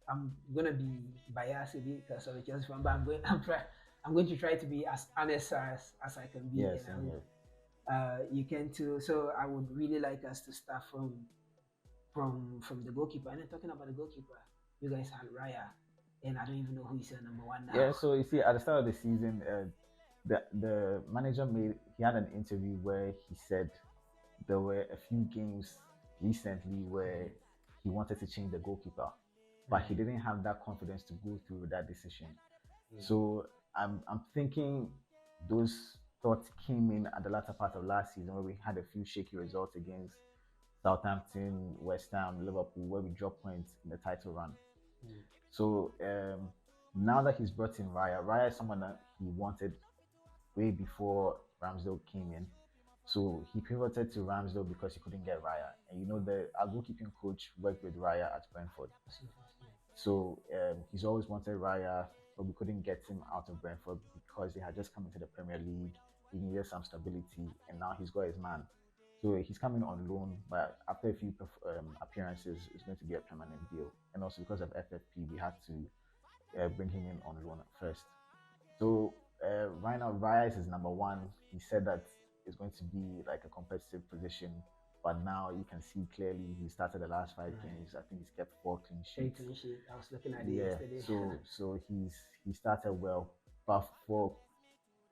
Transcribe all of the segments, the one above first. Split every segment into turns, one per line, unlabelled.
I'm gonna be biased a bit because of the Chelsea fan, but I'm going to try to be as honest as I can be,
Yes,
and I hope you can too. So I would really like us to start from the goalkeeper. And then talking about the goalkeeper, you guys had Raya, and I don't even know who is your number one now.
Yeah, so you see, at the start of the season, the manager he had an interview where he said there were a few games recently where he wanted to change the goalkeeper, but he didn't have that confidence to go through with that decision. So I'm thinking those thoughts came in at the latter part of last season where we had a few shaky results against Southampton, West Ham, Liverpool, where we dropped points in the title run. So now that he's brought in Raya is someone that he wanted way before Ramsdale came in. So he pivoted to Ramsdale because he couldn't get Raya. And you know, our goalkeeping coach worked with Raya at Brentford. So he's always wanted Raya, but we couldn't get him out of Brentford because he had just come into the Premier League. He needed some stability, and now he's got his man. So he's coming on loan, but after a few appearances, it's going to be a permanent deal. And also because of FFP, we had to bring him in on loan at first. So right now, Raya is his number one. He said that it's going to be like a competitive position, but now you can see clearly he started the last 5 games. I think he's kept 4 clean sheets.
I was looking at it yesterday.
So he started well, but for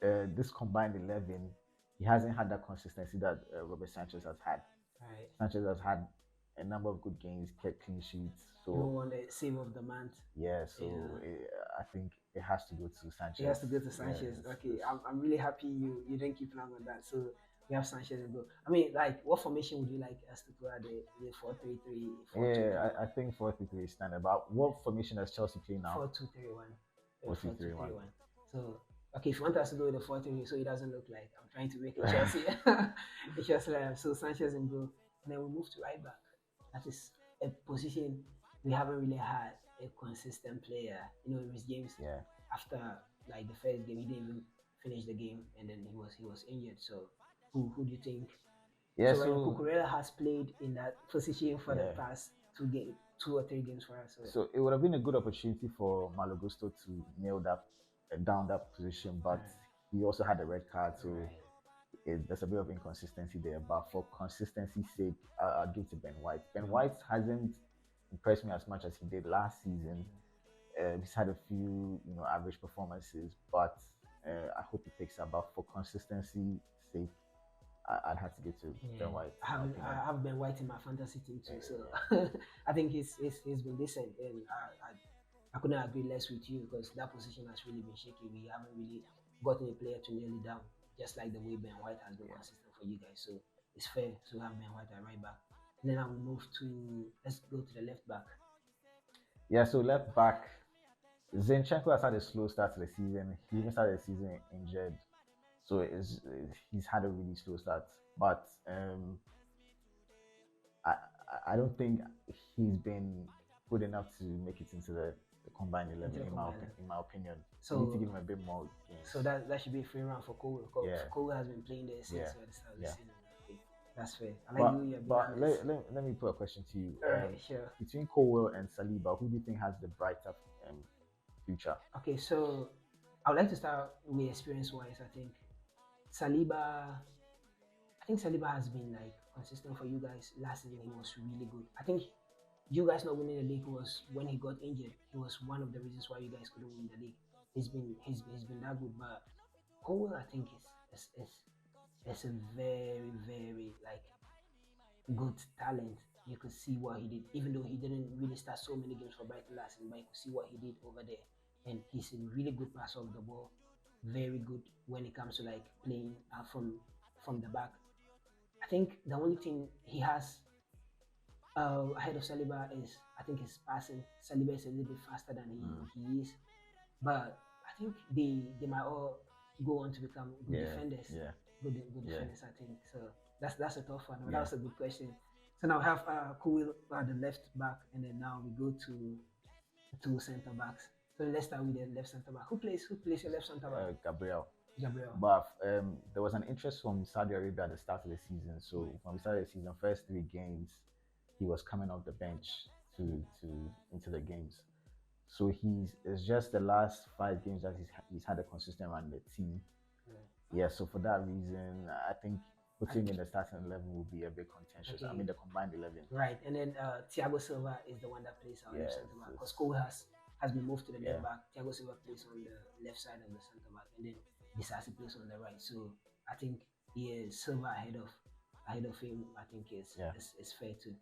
this combined 11, he hasn't had that consistency that Robert Sanchez has had. Sanchez has had a number of good games, kept clean sheets. So
you won the save of the month.
Yeah, so I think it has to go to Sanchez.
It has to go to Sanchez. Yes, okay, yes. I'm really happy you didn't keep long on that. So we have Sanchez and go. I mean, like, what formation would you like us to play? The 4-3-3?
Yeah, I think 4-3-3 is standard. But what formation does Chelsea play now?
4-2-3-1. 4-2-3-1. So okay, if you want us to go with the 4-3, so it doesn't look like I'm trying to make a Chelsea. It's just like so Sanchez and go, and then we move to right back. That is a position we haven't really had a consistent player. You know, Rhys James.
Yeah.
After like the first game, he didn't even finish the game, and then he was injured. So who do you think?
Yeah.
So Cucurella has played in that position for the past 2 or 3 games for us.
So it would have been a good opportunity for Malo Gusto to nail that down that position, but he also had a red card, so there's a bit of inconsistency there. But for consistency's sake, I'll give to Ben White. Ben White hasn't impressed me as much as he did last season. He's had a few, average performances, but I hope he picks up. But for consistency's sake, I'd have to give to Ben White.
I have Ben White in my fantasy team too, so I think he's been decent, and I couldn't agree less with you because that position has really been shaky. We haven't really gotten a player to nail it down, just like the way Ben White has been consistent for you guys. So it's fair to have Ben White at right back. And then I will move to, let's go to the left back.
Yeah, so left back, Zinchenko has had a slow start to the season. He even started the season injured, so he's had a really slow start. But I don't think he's been good enough to make it into the combined 11 in my opinion. So we need to give him a bit more games.
So that should be a free round for Cole. Cole has been playing there since the start of the season. Okay, that's fair.
But let me put a question to you.
Sure.
Between Colwell and Saliba, who do you think has the brighter future?
Okay, so I would like to start with experience-wise. I think Saliba has been like consistent for you guys. Last season he was really good. I think you guys not winning the league was when he got injured. He was one of the reasons why you guys couldn't win the league. He's been that good, but Colwell I think is a very, very like good talent. You could see what he did, even though he didn't really start so many games for Brighton last season, but you could see what he did over there. And he's a really good passer of the ball, very good when it comes to like playing from the back. I think the only thing he has ahead of Saliba is, I think, his passing. Saliba is a little bit faster than he is, but I think they might all go on to become good defenders. Good defenders, I think. So that's a tough one. That was a good question. So now we have Colwell at the left back, and then now we go to 2 centre backs. So let's start with the left centre back. Who plays your left centre back?
Gabriel.
Gabriel.
But there was an interest from Saudi Arabia at the start of the season. So when we started the season, first 3 games, he was coming off the bench to into the games. So it's just the last 5 games that he's had a consistent run in the team. Yeah, so for that reason, I think putting him in the starting 11 will be a bit contentious.
Okay.
I mean, the combined 11.
Right, and then Thiago Silva is the one that plays our left center back because Cole has been moved to the left back. Thiago Silva plays on the left side of the center back, and then Disasi plays on the right. So I think Silva ahead of him. I think is fair too.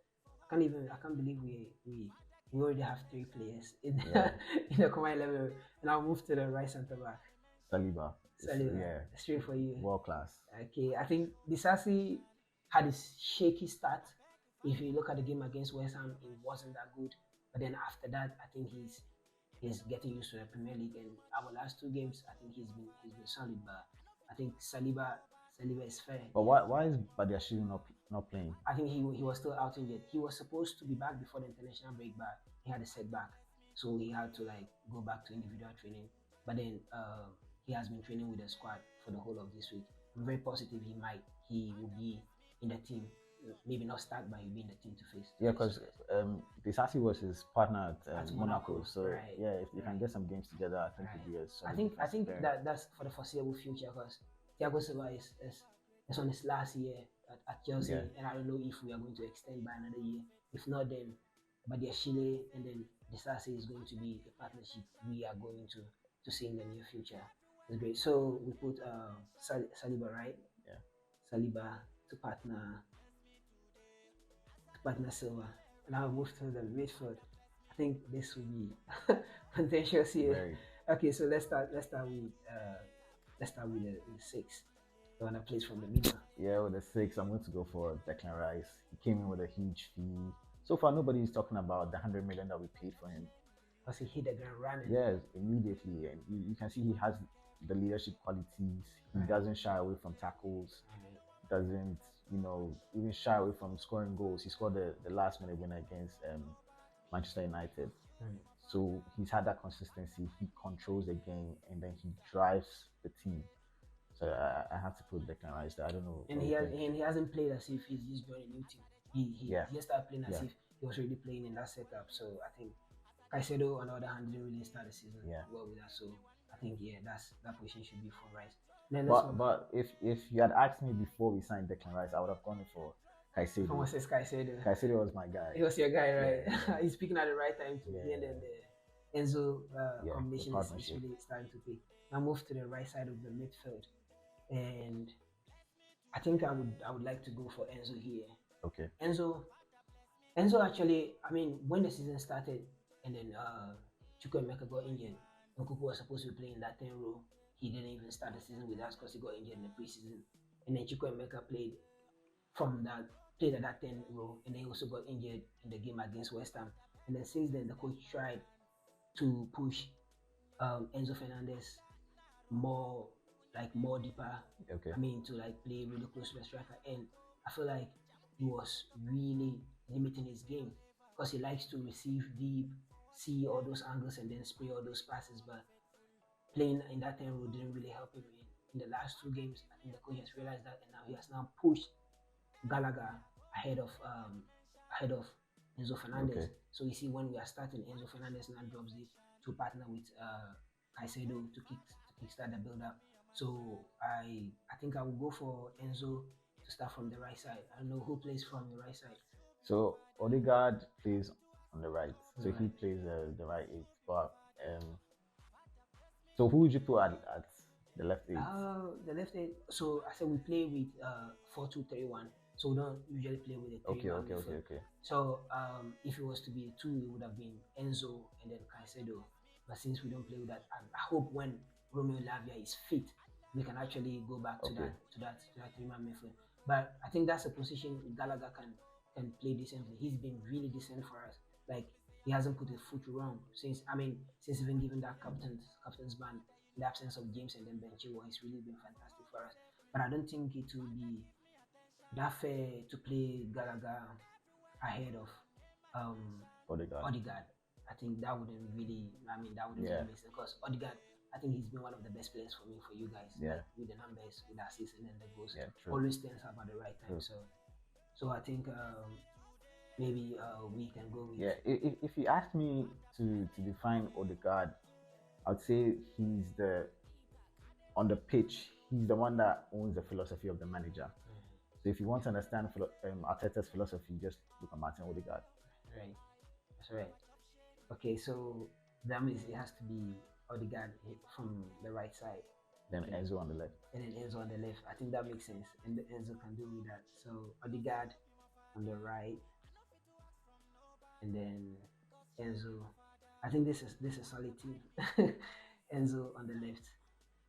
I can't believe we already have 3 players in in the combined 11, and I'll move to the right center back.
Saliba.
Straight for you.
World class.
Okay, I think Disasi had a shaky start. If you look at the game against West Ham, it wasn't that good. But then after that, I think he's getting used to the Premier League. And our last 2 games, I think he's been solid. But I think Saliba is fair.
But why is Badiashile not playing?
I think he was still out injured. He was supposed to be back before the international break, but he had a setback, so he had to go back to individual training. But then he has been training with the squad for the whole of this week. I'm very positive he will be in the team. Maybe not start, but he'll be in the team to face.
Yeah, because Disasi was his partner at Monaco. So if they can get some games together, I think it'll be a solid.
I think that's for the foreseeable future because Thiago Silva is on his last year at Chelsea, and I don't know if we are going to extend by another year. If not, then Badiashile and then Disasi is going to be a partnership we are going to see in the near future. It's great. So we put Saliba, right?
Yeah.
Saliba to partner Silva. And I'll move to the midfield. I think this will be contentious here.
Very.
Okay, so let's start with the 6. The one that plays from the middle.
Yeah, with the 6, I'm going to go for Declan Rice. He came in with a huge fee. So far, nobody is talking about the 100 million that we paid for him.
Because he hit the ground running.
Yes, immediately. And you can see he has the leadership qualities. He doesn't shy away from tackles. Doesn't, even shy away from scoring goals. He scored the last minute winner against Manchester United. So he's had that consistency. He controls the game and then he drives the team. So I have to put Declan Rice there. I don't know.
And he hasn't played as if he's just joined a new team. He just started playing as if he was already playing in that setup. So I think Caicedo, on the other hand, didn't really start the season well with us. So I think that position should be for Rice.
But if you had asked me before we signed Declan Rice, I would have gone for Caicedo.
Someone says Caicedo.
Caicedo was my guy.
He was your guy, right? Yeah. He's picking at the right time to be, and then the Enzo combination is really starting to pick. Now move to the right side of the midfield, and I think I would like to go for Enzo here.
Okay.
Enzo actually, I mean, when the season started, and then Chukwuemeka got injured, Nkuku was supposed to be playing that 10 role. He didn't even start the season with us because he got injured in the preseason. And then Chukwuemeka played at that 10 role, and then he also got injured in the game against West Ham. And then since then, the coach tried to push Enzo Fernandez more deeper.
Okay.
I mean, to play really close to the striker, and I feel like he was really limiting his game because he likes to receive deep, see all those angles, and then spray all those passes. But playing in that 10 role didn't really help him in the last 2 games. I think the coach has realized that, and now he has pushed Gallagher ahead of Enzo Fernandez.
Okay.
So you see, when we are starting, Enzo Fernandez now drops it to partner with Caicedo to kickstart the build-up. So I think I will go for Enzo to start from the right side. I don't know who plays from the right side.
So Odegaard plays on the right. So he plays the right 8. But so who would you put at the left 8?
The left 8. So I said we play with 4-2-3-1. So we don't usually play with a 3-1.
Okay.
So if it was to be a 2, it would have been Enzo and then Caicedo. But since we don't play with that, I hope when Romeo Lavia is fit, we can actually go back to that 3-man midfield. But I think that's a position Gallagher can play decently. He's been really decent for us. He hasn't put a foot wrong since even given that captain's band in the absence of James and then Ben Chilwell. He's really been fantastic for us. But I don't think it will be that fair to play Gallagher ahead of Odegaard. I think that wouldn't really make sense because Odegaard, I think he's been one of the best players for you guys. With the numbers, with the assists, and then the goals. Always stands up at the right time. So I think maybe we can go with.
Yeah, if you ask me to define Odegaard, I'd say he's the on the pitch. He's the one that owns the philosophy of the manager. So if you want to understand Arteta's philosophy, just look at Martin Odegaard.
Right, that's right. Okay, so that means it has to be Odegaard from the right side.
Then
Okay.
Enzo on the left.
And then Enzo on the left. I think that makes sense. And Enzo can do with that. So Odegaard on the right, and then Enzo. I think this is solid team. Enzo on the left.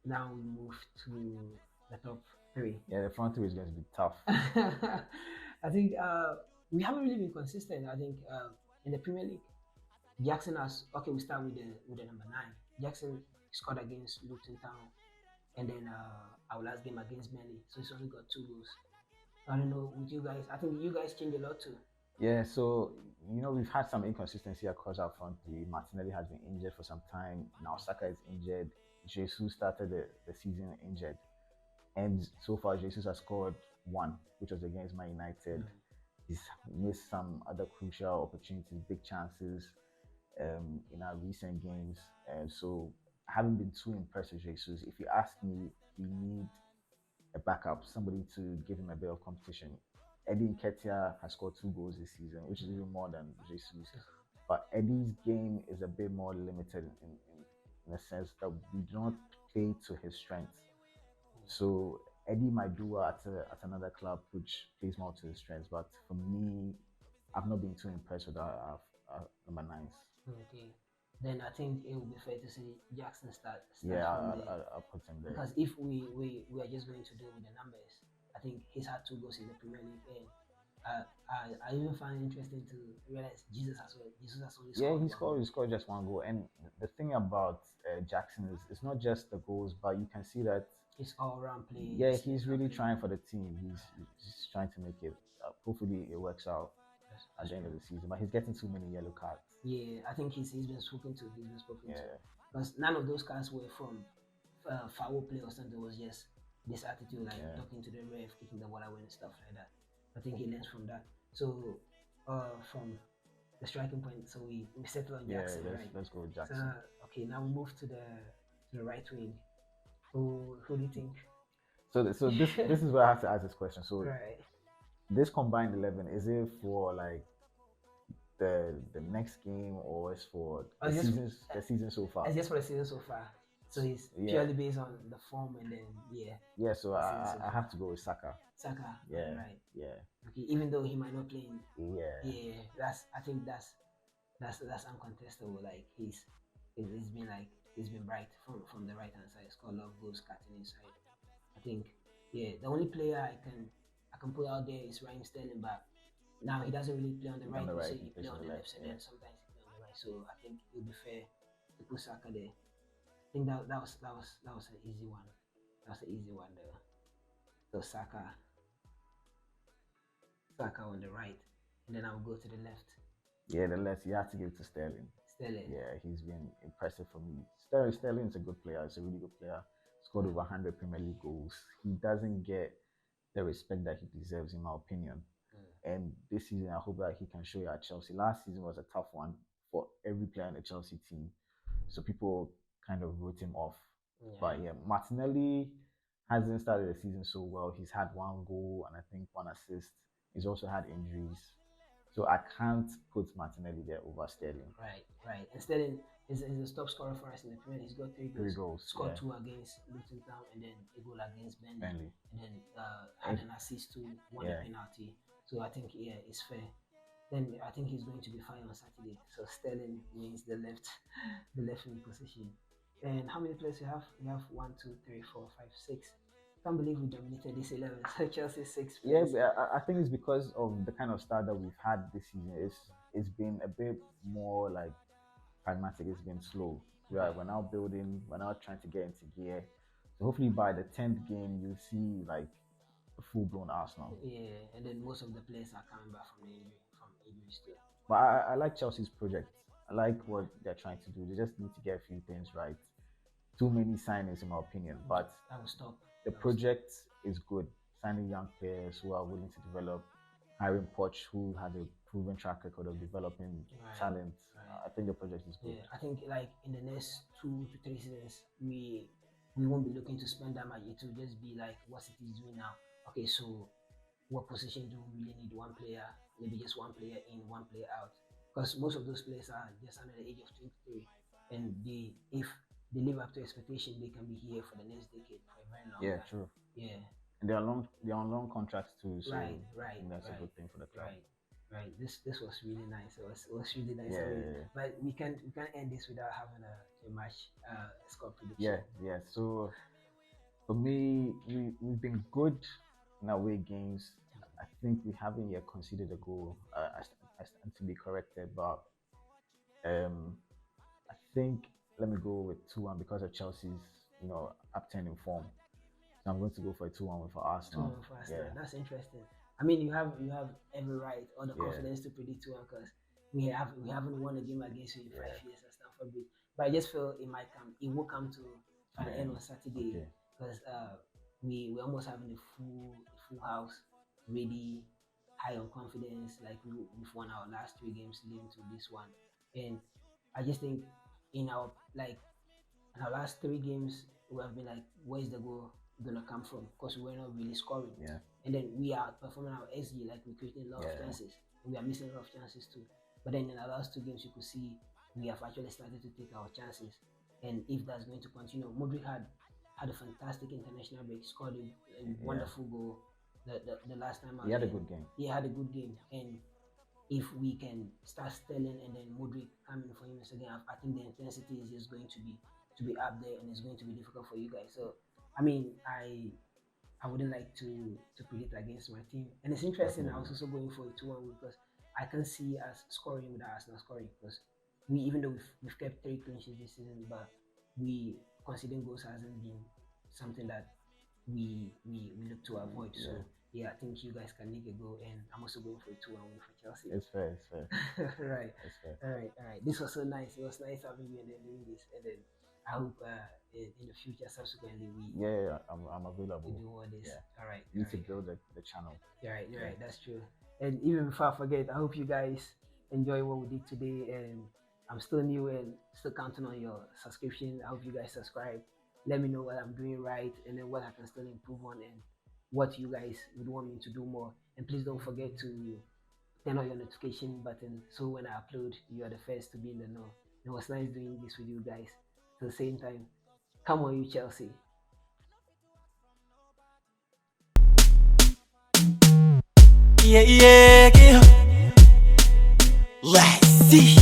Now we move to the top three.
Yeah, the front three is going to be tough.
I think we haven't really been consistent. I think in the Premier League, Jackson has okay. We start with the number 9. Jackson scored against Luton Town, and then our last game against Burnley. So he's only got 2 goals. I don't know with you guys. I think you guys changed a lot too.
Yeah, so we've had some inconsistency across our front three. Martinelli has been injured for some time. Now Saka is injured. Jesus started the season injured. And so far Jesus has scored 1, which was against Man United. He's missed some other crucial opportunities, big chances in our recent games. So I haven't been too impressed with Jesus. If you ask me, we need a backup, somebody to give him a bit of competition. Eddie Nketiah has scored 2 goals this season, which is even more than Jesus. But Eddie's game is a bit more limited in the sense that we don't play to his strengths. So Eddie might do at another club which plays more to his strengths. But for me, I've not been too impressed with our number 9s.
Okay. Then I think it would be fair to say Jackson starts
Yeah,
from there.
I'll put him there.
Because if we are just going to do with the numbers, I think he's had 2 goals in the Premier League, and I even find it interesting to realize Jesus has only scored.
Yeah, he scored just 1 goal, and the thing about Jackson is it's not just the goals, but you can see that
it's all around play.
Yeah, he's really trying for the team. He's trying to make it. Hopefully, it works out at the end of the season. But he's getting too many yellow cards.
Yeah, I think he's been spoken to. He's been spoken to. Because none of those cards were from foul play or something. It was just this attitude, like talking to the ref, kicking the ball away and stuff like that. I think he learns from that. So from the striking point, so we settle on Jackson.
Let's go with Jackson.
So, okay, now we move to the right wing. Who do you think?
So this is where I have to ask this question. So this combined 11, is it for like the next game, or is for the season so far?
It's just for the season so far. So it's purely based on the form, and then
Yeah, so I have to go with Saka.
Saka.
Yeah.
Right.
Yeah.
Okay, even though he might not play in.
Yeah.
Yeah. I think that's uncontestable. Like he's been bright from the right hand side. Scored a lot of goals, cutting inside. I think the only player I can put out there is Raheem Sterling, but now he doesn't really play on the right. So he play on the left, and then sometimes he play on the right. So I think it would be fair to put Saka there. I think that was an easy one. That was an easy one though. So Saka on the right, and then I'll go to the left.
Yeah, the left. You have to give it to Sterling. Yeah, he's been impressive for me. Sterling is a good player. He's a really good player. Scored over 100 Premier League goals. He doesn't get the respect that he deserves, in my opinion. And this season, I hope that he can show it at Chelsea. Last season was a tough one for every player in the Chelsea team. So people kind of wrote him off. But Martinelli hasn't started the season so well. He's had 1 goal and I think 1 assist. He's also had injuries. So I can't put Martinelli there over Sterling.
Right. And Sterling is the top scorer for us in the Premier League. He's got 3 goals. Scored 2 against Luton Town, and then a goal against Burnley. And then had an assist to 1 penalty. So I think it's fair. Then I think he's going to be fine on Saturday. So Sterling wins the left wing position. And how many players you have? We have 1, 2, 3, 4, 5, 6. I can't believe we dominated this 11. So Chelsea 6.
Yes, I think it's because of the kind of start that we've had this season. It's been a bit more like pragmatic. It's been slow. We're now building. We're now trying to get into gear. So hopefully by the 10th game, you'll see like a full-blown Arsenal.
Yeah, and then most of the players are coming back from injuries too.
But I like Chelsea's project. I like what they're trying to do. They just need to get a few things right. Too many signings, in my opinion. But
that will stop.
The project is good. Signing young players who are willing to develop. Hiring Poch, who has a proven track record of developing
Right,
talent.
right.
I think the project is good.
Yeah, I think like in the next 2 to 3 seasons, we won't be looking to spend that much. It will just be like what City is doing now. Okay, so what position do we really need one player? Maybe just one player in, one player out. Because most of those players are just under the age of 23, and if they live up to expectation, they can be here for the next decade for a very long
Yeah,
time.
true.
Yeah.
And they're on long contracts too, so
Right,
I
right,
think that's a
right,
good thing for the club.
right, right. This was really nice. It was really nice.
Yeah,
I mean, but we can't end this without having a match score prediction.
yeah, yeah. So for me, we've been good in away games. I think we haven't yet conceded a goal. I stand to be corrected, but um, I think let me go with 2-1 because of Chelsea's upturn in form. So I'm going to go for a 2-1 with
Two
Arsenal.
one for Arsenal.
Yeah,
That's interesting. I mean, you have every right or the
yeah,
confidence to predict 2-1 because we haven't won a game against you in
yeah,
5 years at Stamford Bridge. But I just feel it will come to an
yeah.
end on Saturday
Okay.
because we almost having a full house, ready, high on confidence. Like we've won our last 3 games leading to this one, and I just think in our like in our last 3 games, we have been like, where's the goal gonna come from? Because we're not really scoring.
Yeah,
And then we are performing our XG, like we're creating a lot of
yeah,
chances. And we are missing a lot of chances too. But then in the last 2 games, you could see we have actually started to take our chances. And if that's going to continue, Modric had a fantastic international break, scored a
yeah.
wonderful goal the last time
He
out.
had a
And
good game.
he had a good game. And if we can start Sterling and then Modric coming for him again, I think the intensity is just going to be up there, and it's going to be difficult for you guys. So, I mean, I wouldn't like to predict against my team, and it's interesting. I was
Definitely.
also going for a 2-1 because I can see us scoring without Arsenal scoring because we even though we've kept 3 clean sheets this season, but we conceding goals hasn't been something that we look to avoid.
Yeah,
So yeah, I think you guys can make a goal, and I'm also going for a 2-1 win for Chelsea.
it's fair. It's fair.
Right,
It's fair.
all right. This was so nice. It was nice having you and then doing this, and then I hope in the future subsequently
Yeah, I'm
we
available.
do all this.
Yeah,
All right,
you
all
need to
right.
build the channel.
You're right, you're
Yeah.
right. That's true. And even before I forget, I hope you guys enjoy what we did today. And I'm still new and still counting on your subscription. I hope you guys subscribe. Let me know what I'm doing right and then what I can still improve on and what you guys would want me to do more. And please don't forget to turn on your notification button so when I upload, you are the first to be in the know. It was nice doing this with you guys. At the same time, come on, you Chelsea.
Yeah, yeah, yeah. Let's see.